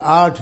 8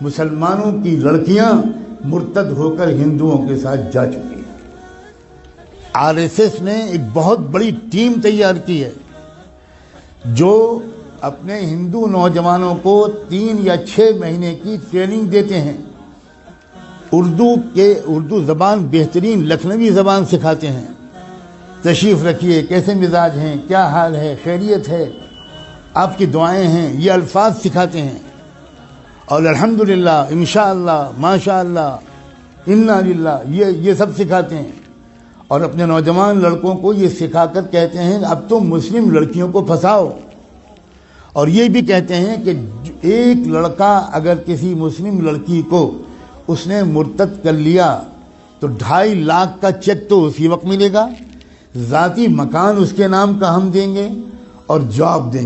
مسلمانوں کی لڑکیاں مرتد ہو کر ہندوؤں کے ساتھ جا چکی ہیں۔ آر ایس ایس نے ایک بہت بڑی ٹیم تیار کی ہے جو اپنے ہندو نوجوانوں کو 3 یا 6 مہینے کی ٹریننگ دیتے ہیں، اردو زبان بہترین لکھنوی زبان سکھاتے ہیں، تشریف رکھیے، کیسے مزاج ہیں، کیا حال ہے، خیریت ہے، آپ کی دعائیں ہیں، یہ الفاظ سکھاتے ہیں، اور الحمدللہ، انشاءاللہ، ماشاءاللہ، انا للہ، یہ سب سکھاتے ہیں، اور اپنے نوجوان لڑکوں کو یہ سکھا کر کہتے ہیں اب تو مسلم لڑکیوں کو پھنساؤ، اور یہ بھی کہتے ہیں کہ ایک لڑکا اگر کسی مسلم لڑکی کو اس نے مرتد کر لیا تو 2.5 لاکھ کا چیک تو اسی وقت ملے گا، ذاتی مکان اس کے نام کا ہم دیں گے اور جاب دیں گے۔